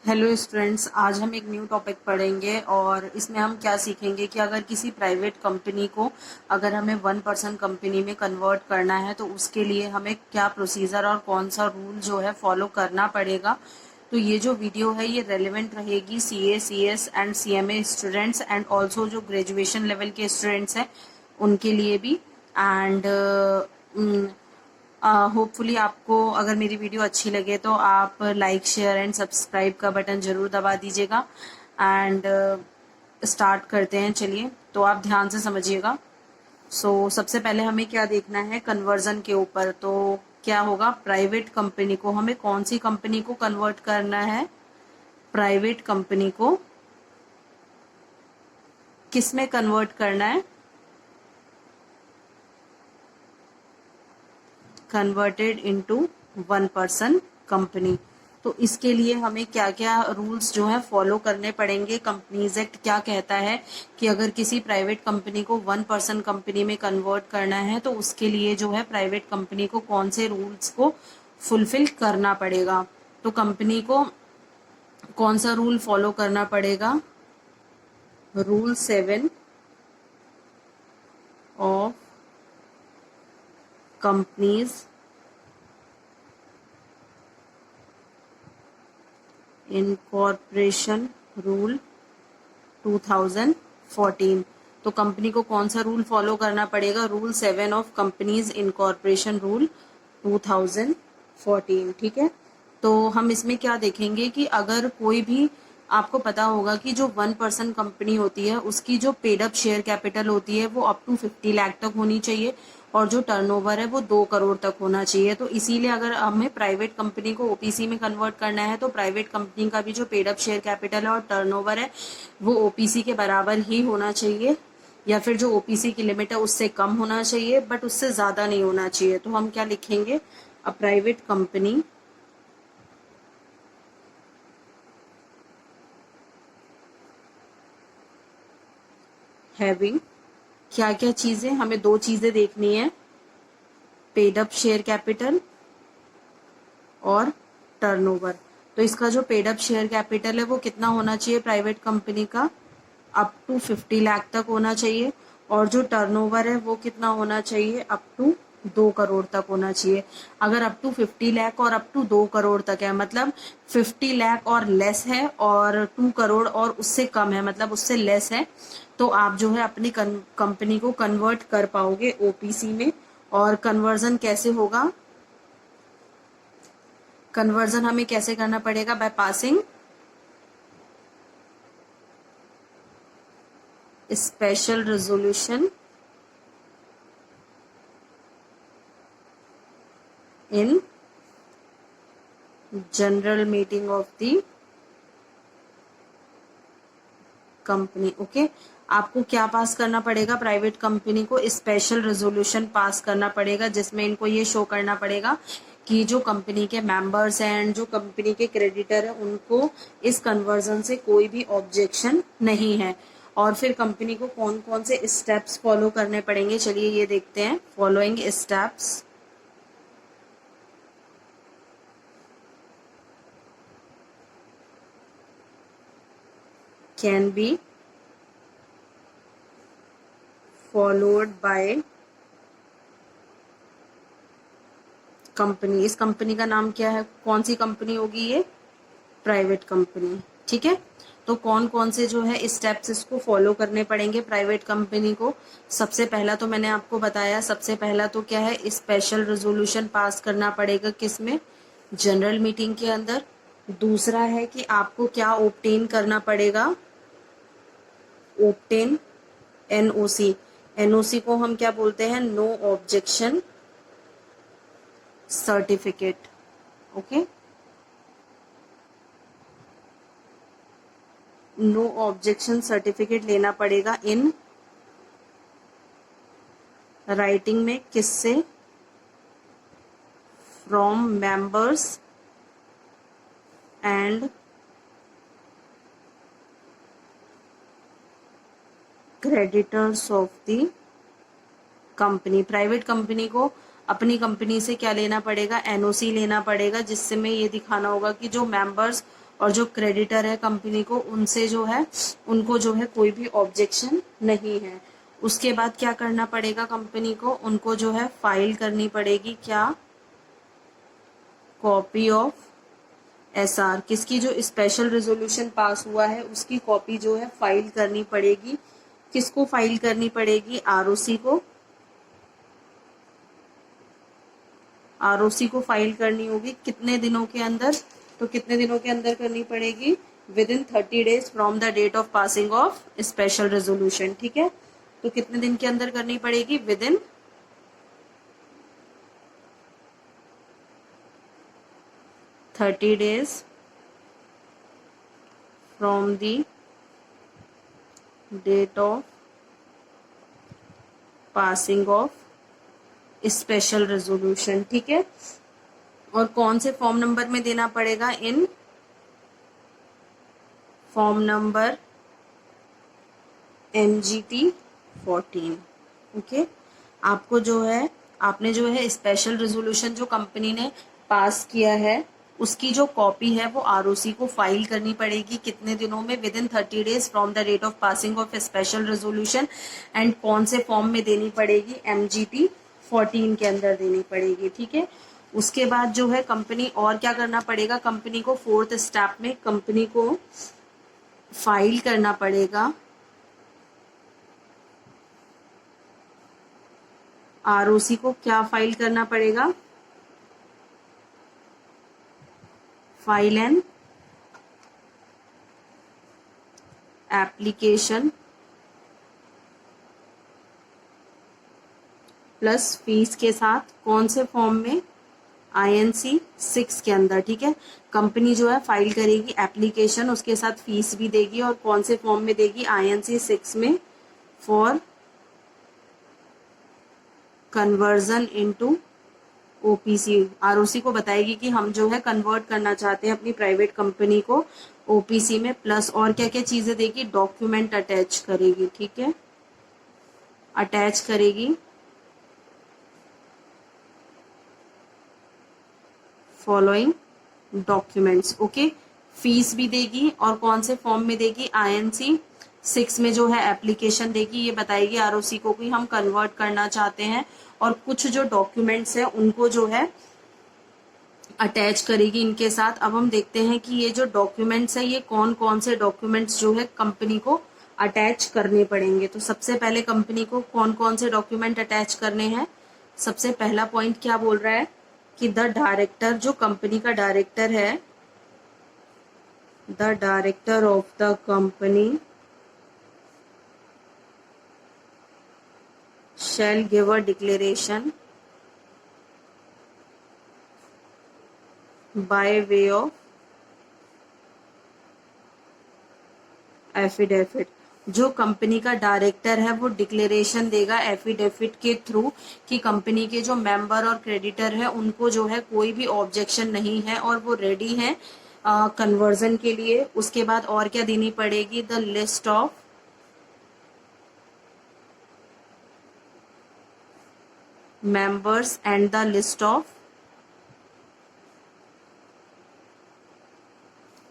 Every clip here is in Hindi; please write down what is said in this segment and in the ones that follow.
हेलो स्टूडेंट्स, आज हम एक न्यू टॉपिक पढ़ेंगे और इसमें हम क्या सीखेंगे कि अगर किसी प्राइवेट कंपनी को अगर हमें 1% कंपनी में कन्वर्ट करना है तो उसके लिए हमें क्या प्रोसीजर और कौन सा रूल जो है फॉलो करना पड़ेगा। तो ये जो वीडियो है ये रेलेवेंट रहेगी CA, CS and CMA students and also जो ग्रेजुएशन लेवल के स्टूडेंट्स हैं उनके लिए भी। एंड होपफुली आपको अगर मेरी वीडियो अच्छी लगे तो आप लाइक शेयर एंड सब्सक्राइब का बटन ज़रूर दबा दीजिएगा। एंड स्टार्ट करते हैं, चलिए। तो आप ध्यान से समझिएगा। सबसे पहले हमें क्या देखना है कन्वर्जन के ऊपर। तो क्या होगा, प्राइवेट कंपनी को हमें कौन सी कंपनी को कन्वर्ट करना है, प्राइवेट कंपनी को किस में कन्वर्ट करना है, कन्वर्टेड इनटू 1% कंपनी। तो इसके लिए हमें क्या क्या रूल्स जो है फॉलो करने पड़ेंगे। कंपनीज एक्ट क्या कहता है कि अगर किसी प्राइवेट कंपनी को 1% कंपनी में कन्वर्ट करना है तो उसके लिए जो है प्राइवेट कंपनी को कौन से रूल्स को फुलफिल करना पड़ेगा। तो कंपनी को कौन सा रूल फॉलो करना पड़ेगा, rule 7 of companies incorporation rule 2014। तो कंपनी को कौन सा रूल फॉलो करना पड़ेगा, rule 7 of companies incorporation rule 2014। ठीक है। तो हम इसमें क्या देखेंगे कि अगर कोई भी, आपको पता होगा कि जो 1% कंपनी होती है उसकी जो पेड अप शेयर कैपिटल होती है वो अप टू 50 लाख तक होनी चाहिए और जो टर्नओवर है वो 2 करोड़ तक होना चाहिए। तो इसीलिए अगर हमें प्राइवेट कंपनी को ओपीसी में कन्वर्ट करना है तो प्राइवेट कंपनी का भी जो पेड अप शेयर कैपिटल है और टर्नओवर है वो ओपीसी के बराबर ही होना चाहिए, या फिर जो ओपीसी की लिमिट है उससे कम होना चाहिए, बट उससे ज्यादा नहीं होना चाहिए। तो हम क्या लिखेंगे, अ प्राइवेट कंपनी हैविंग, क्या क्या चीजें हमें, 2 चीजें देखनी है, पेड अप शेयर कैपिटल और टर्नओवर। तो इसका जो पेड अप शेयर कैपिटल है वो कितना होना चाहिए प्राइवेट कंपनी का, अप टू 50 लाख तक होना चाहिए, और जो टर्नओवर है वो कितना होना चाहिए, अप टू 2 करोड़ तक होना चाहिए। अगर अप टू 50 लाख और अप टू 2 करोड़ तक है मतलब 50 लाख और लेस है और 2 करोड़ और उससे कम है मतलब उससे लेस है, तो आप जो है अपनी कंपनी को कन्वर्ट कर पाओगे ओपीसी में। और कन्वर्जन कैसे होगा, कन्वर्जन हमें कैसे करना पड़ेगा, by passing special resolution in general meeting of the company. Okay, आपको क्या पास करना पड़ेगा, प्राइवेट कंपनी को स्पेशल रेजोल्यूशन पास करना पड़ेगा जिसमें इनको ये शो करना पड़ेगा कि जो कंपनी के मेंबर्स हैं एंड जो कंपनी के क्रेडिटर है उनको इस कन्वर्जन से कोई भी ऑब्जेक्शन नहीं है। और फिर कंपनी को कौन कौन से स्टेप्स फॉलो करने पड़ेंगे, चलिए ये देखते हैं। Following steps can be followed by company. इस कंपनी का नाम क्या है, कौन सी कंपनी होगी ये, प्राइवेट कंपनी। ठीक है। तो कौन कौन से जो है स्टेप्स इसको फॉलो करने पड़ेंगे प्राइवेट कंपनी को। सबसे पहला तो मैंने आपको बताया, सबसे पहला तो क्या है, स्पेशल रेजोल्यूशन पास करना पड़ेगा किसमें, जनरल मीटिंग के अंदर। दूसरा है कि आपको क्या ऑब्टेन करना पड़ेगा, ऑब्टेन एनओसी। एनओसी को हम क्या बोलते हैं, no objection certificate. Okay, no objection certificate लेना पड़ेगा इन राइटिंग में, किससे, from members and creditors of the company. Private company को अपनी कंपनी से क्या लेना पड़ेगा, एनओसी लेना पड़ेगा, जिससे में ये दिखाना होगा कि जो मेंबर्स और जो क्रेडिटर है कंपनी को, उनसे जो है उनको जो है कोई भी ऑब्जेक्शन नहीं है। उसके बाद क्या करना पड़ेगा कंपनी को, उनको जो है फाइल करनी पड़ेगी क्या, कॉपी ऑफ एसआर, किसकी, जो स्पेशल रेजोल्यूशन पास हुआ है उसकी कॉपी जो है फाइल करनी पड़ेगी। किसको फाइल करनी पड़ेगी, आरओसी को, आरओसी को फाइल करनी होगी। कितने दिनों के अंदर, तो कितने दिनों के अंदर करनी पड़ेगी, within 30 days from the date of passing of special resolution. ठीक है, तो कितने दिन के अंदर करनी पड़ेगी, within 30 days from the date of passing of special resolution. ठीक है, और कौन से फॉर्म नंबर में देना पड़ेगा, in form number MGT 14। Okay, आपको जो है, आपने जो है स्पेशल रेजोल्यूशन जो कंपनी ने पास किया है उसकी जो कॉपी है वो आरओसी को फाइल करनी पड़ेगी। कितने दिनों में, within 30 days from the date of passing of special resolution. And कौन से फॉर्म में देनी पड़ेगी, MGT 14 के अंदर देनी पड़ेगी। ठीक है, उसके बाद जो है कंपनी और क्या करना पड़ेगा, कंपनी को 4th स्टेप में कंपनी को फाइल करना पड़ेगा आरओसी को, क्या फाइल करना पड़ेगा, file an application plus fees के साथ, कौन से फॉर्म में, INC 6 के अंदर। ठीक है, कंपनी जो है फाइल करेगी एप्लीकेशन, उसके साथ फीस भी देगी, और कौन से फॉर्म में देगी, INC 6 में, for conversion into OPC। ROC को बताएगी कि हम जो है कन्वर्ट करना चाहते हैं अपनी प्राइवेट कंपनी को OPC में, प्लस और क्या क्या चीजें देगी, डॉक्यूमेंट अटैच करेगी। ठीक है, अटैच करेगी फॉलोइंग डॉक्यूमेंट्स। ओके, फीस भी देगी, और कौन से फॉर्म में देगी, INC 6 में जो है एप्लीकेशन देगी, ये बताएगी आरओसी को कि हम कन्वर्ट करना चाहते हैं, और कुछ जो डॉक्यूमेंट्स है उनको जो है अटैच करेगी इनके साथ। अब हम देखते हैं कि ये जो डॉक्यूमेंट्स है ये कौन कौन से डॉक्यूमेंट्स जो है कंपनी को अटैच करने पड़ेंगे। तो सबसे पहले कंपनी को कौन कौन से डॉक्यूमेंट अटैच करने हैं, सबसे पहला पॉइंट क्या बोल रहा है कि द डायरेक्टर, जो कंपनी का डायरेक्टर है, the director of the company shall give a declaration by way of affidavit. जो कंपनी का डायरेक्टर है वो डिक्लेरेशन देगा एफिडेविट के थ्रू कि कंपनी के जो मेंबर और क्रेडिटर है उनको जो है कोई भी ऑब्जेक्शन नहीं है और वो रेडी है कन्वर्जन के लिए। उसके बाद और क्या देनी पड़ेगी, the list of members and the list of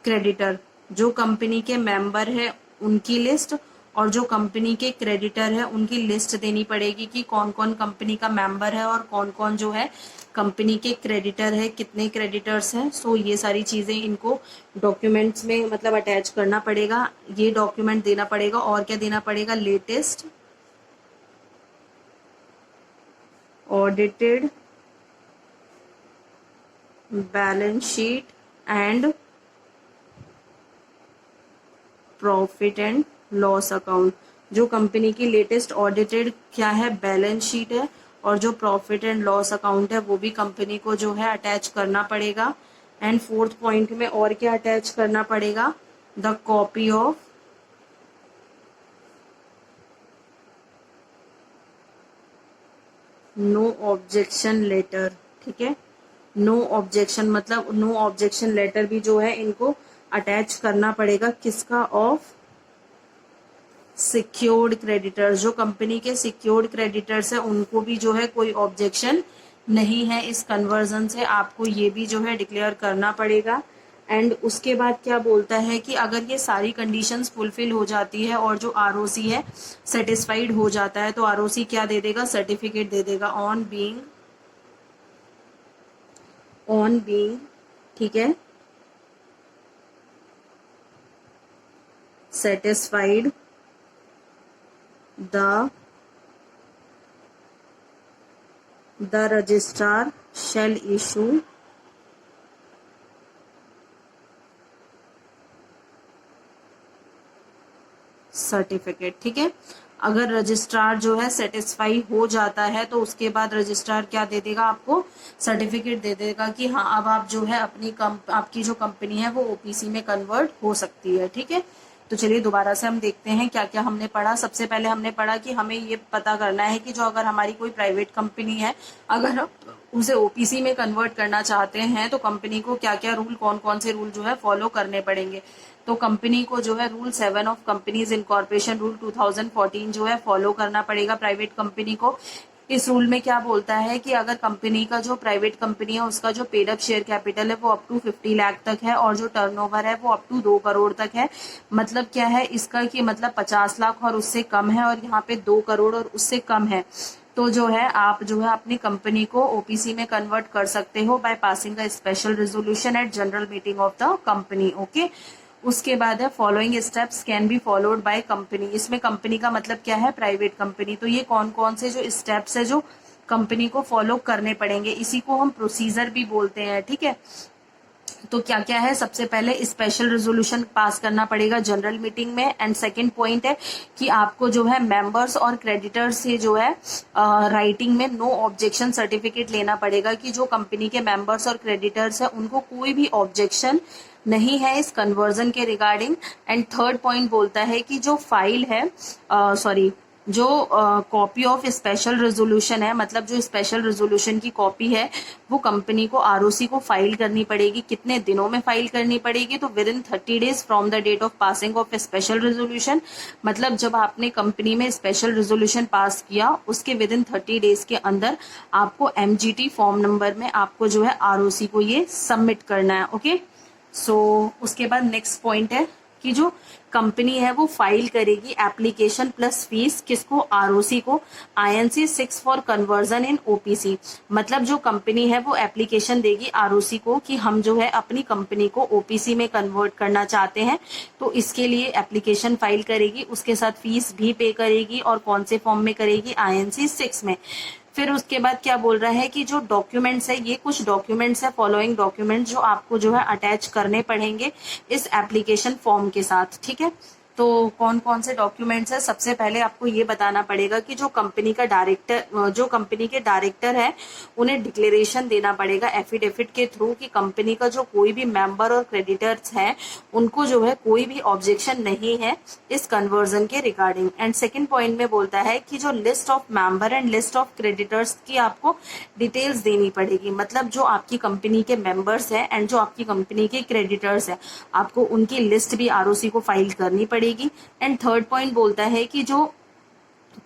creditor. जो कंपनी के मेंबर है उनकी लिस्ट और जो कंपनी के क्रेडिटर है उनकी लिस्ट देनी पड़ेगी कि कौन कौन कंपनी का मेंबर है और कौन कौन जो है कंपनी के क्रेडिटर है, कितने क्रेडिटर्स हैं। सो ये सारी चीजें इनको डॉक्यूमेंट्स में मतलब अटैच करना पड़ेगा, ये डॉक्यूमेंट देना पड़ेगा। और क्या देना पड़ेगा, latest audited balance sheet and profit and loss account. जो कंपनी की लेटेस्ट ऑडिटेड क्या है, बैलेंस शीट है, और जो प्रॉफिट एंड लॉस अकाउंट है वो भी कंपनी को जो है अटैच करना पड़ेगा। एंड फोर्थ पॉइंट में और क्या अटैच करना पड़ेगा, the copy of no objection letter. ठीक है, नो ऑब्जेक्शन मतलब नो ऑब्जेक्शन लेटर भी जो है इनको अटैच करना पड़ेगा। किसका, ऑफ सिक्योर्ड क्रेडिटर्स। जो कंपनी के सिक्योर्ड क्रेडिटर्स है उनको भी जो है कोई ऑब्जेक्शन नहीं है इस कन्वर्जन से, आपको ये भी जो है डिक्लेयर करना पड़ेगा। एंड उसके बाद क्या बोलता है कि अगर ये सारी कंडीशंस फुलफिल हो जाती है और जो आरओसी है सेटिस्फाइड हो जाता है तो आरओसी क्या दे देगा, सर्टिफिकेट दे देगा ऑन बीइंग, ठीक है, satisfied the registrar shall issue certificate. ठीक है, अगर रजिस्ट्रार जो है सेटिस्फाई हो जाता है तो उसके बाद रजिस्ट्रार क्या दे देगा, आपको सर्टिफिकेट दे देगा कि हाँ अब आप जो है आपकी जो कंपनी है वो ओपीसी में कन्वर्ट हो सकती है। ठीक है, तो चलिए दोबारा से हम देखते हैं क्या क्या हमने पढ़ा। सबसे पहले हमने पढ़ा कि हमें ये पता करना है कि जो अगर हमारी कोई प्राइवेट कंपनी है, अगर हम उसे ओपीसी में कन्वर्ट करना चाहते हैं तो कंपनी को क्या क्या रूल, कौन कौन से रूल जो है फॉलो करने पड़ेंगे। तो कंपनी को जो है rule 7 of companies incorporation rule 2014 जो है फॉलो करना पड़ेगा प्राइवेट कंपनी को। इस रूल में क्या बोलता है कि अगर कंपनी का जो प्राइवेट कंपनी है उसका जो पेड अप शेयर कैपिटल है वो अप टू 50 लाख तक है और जो टर्नओवर है वो अप टू 2 करोड़ तक है। मतलब क्या है इसका कि मतलब 50 लाख और उससे कम है और यहाँ पे 2 करोड़ और उससे कम है, तो जो है आप जो है अपनी कंपनी को ओपीसी में कन्वर्ट कर सकते हो by passing a special resolution at general meeting of the company. Okay, उसके बाद है following steps can be followed by company. इसमें कंपनी का मतलब क्या है, प्राइवेट कंपनी। तो ये कौन कौन से जो स्टेप्स है जो कंपनी को फॉलो करने पड़ेंगे, इसी को हम प्रोसीजर भी बोलते हैं। ठीक है, तो क्या क्या है, सबसे पहले स्पेशल रेजोल्यूशन पास करना पड़ेगा जनरल मीटिंग में। एंड सेकंड पॉइंट है कि आपको जो है मेंबर्स और क्रेडिटर्स से जो है राइटिंग में नो ऑब्जेक्शन सर्टिफिकेट लेना पड़ेगा कि जो कंपनी के मेंबर्स और क्रेडिटर्स है उनको कोई भी ऑब्जेक्शन नहीं है इस कन्वर्जन के रिगार्डिंग। एंड थर्ड पॉइंट बोलता है कि जो फाइल है जो कॉपी ऑफ स्पेशल रेजोल्यूशन है, मतलब जो स्पेशल रेजोल्यूशन की कॉपी है वो कंपनी को आरओसी को फाइल करनी पड़ेगी। कितने दिनों में फाइल करनी पड़ेगी, तो within 30 days from the date of passing of special resolution. मतलब जब आपने कंपनी में स्पेशल रेजोल्यूशन पास किया उसके विद इन 30 डेज के अंदर आपको एमजीटी फॉर्म नंबर में आपको जो है आरओसी को ये सबमिट करना है। ओके, सो उसके बाद नेक्स्ट पॉइंट है कि जो कंपनी है वो फाइल करेगी एप्लीकेशन प्लस फीस किसको, आरओसी को, INC 6 for conversion in OPC. मतलब जो कंपनी है वो एप्लीकेशन देगी आरओसी को कि हम जो है अपनी कंपनी को ओपीसी में कन्वर्ट करना चाहते हैं, तो इसके लिए एप्लीकेशन फाइल करेगी, उसके साथ फीस भी पे करेगी और कौन से फॉर्म में करेगी, INC 6 में। फिर उसके बाद क्या बोल रहा है कि जो डॉक्यूमेंट्स है, ये कुछ डॉक्यूमेंट्स है, फॉलोइंग डॉक्यूमेंट्स जो आपको जो है अटैच करने पड़ेंगे इस एप्लीकेशन फॉर्म के साथ। ठीक है, तो कौन कौन से डॉक्यूमेंट्स है, सबसे पहले आपको ये बताना पड़ेगा कि जो कंपनी के डायरेक्टर है उन्हें डिक्लेरेशन देना पड़ेगा एफिडेविट के थ्रू कि कंपनी का जो कोई भी मेंबर और क्रेडिटर्स है उनको जो है कोई भी ऑब्जेक्शन नहीं है इस कन्वर्जन के रिगार्डिंग। एंड सेकंड पॉइंट में बोलता है कि जो list of member and list of creditors की आपको डिटेल्स देनी पड़ेगी। मतलब जो आपकी कंपनी के मेंबर्स है एंड जो आपकी कंपनी के क्रेडिटर्स है आपको उनकी लिस्ट भी आरओसी को फाइल करनी पड़ेगी। एंड थर्ड पॉइंट बोलता है कि जो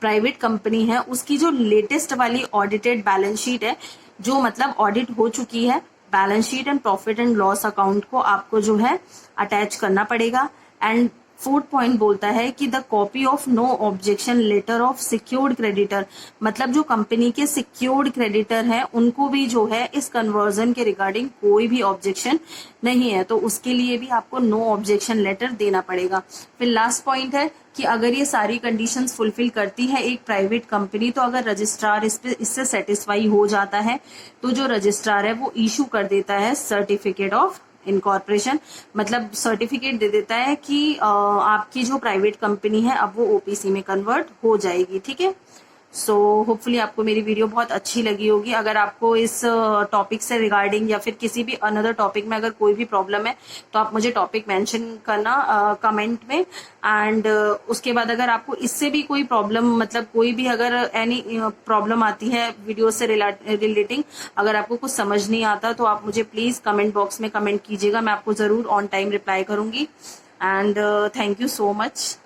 प्राइवेट कंपनी है उसकी जो लेटेस्ट वाली ऑडिटेड बैलेंस शीट है, जो मतलब ऑडिट हो चुकी है, balance sheet and profit and loss account को आपको जो है अटैच करना पड़ेगा। एंड फोर्थ पॉइंट बोलता है कि the copy of no objection letter of secured creditor. मतलब जो कंपनी के सिक्योर्ड क्रेडिटर हैं उनको भी जो है इस कन्वर्जन के रिगार्डिंग कोई भी ऑब्जेक्शन नहीं है, तो उसके लिए भी आपको नो ऑब्जेक्शन लेटर देना पड़ेगा। फिर लास्ट पॉइंट है कि अगर ये सारी कंडीशंस फुलफिल करती है एक प्राइवेट कंपनी, तो अगर रजिस्ट्रार इससे सेटिस्फाई हो जाता है तो जो रजिस्ट्रार है वो इशू कर देता है सर्टिफिकेट ऑफ इनकॉर्पोरेशन। मतलब सर्टिफिकेट दे देता है कि आपकी जो प्राइवेट कंपनी है अब वो ओपीसी में कन्वर्ट हो जाएगी। ठीक है, सो होपफुली आपको मेरी वीडियो बहुत अच्छी लगी होगी। अगर आपको इस टॉपिक से रिगार्डिंग या फिर किसी भी अनदर टॉपिक में अगर कोई भी प्रॉब्लम है तो आप मुझे टॉपिक मेंशन करना कमेंट में। एंड उसके बाद अगर आपको इससे भी कोई प्रॉब्लम, मतलब कोई भी अगर एनी प्रॉब्लम आती है वीडियो से रिलेटिंग, अगर आपको कुछ समझ नहीं आता तो आप मुझे प्लीज कमेंट बॉक्स में कमेंट कीजिएगा, मैं आपको जरूर ऑन टाइम रिप्लाई करूंगी। And thank you so much.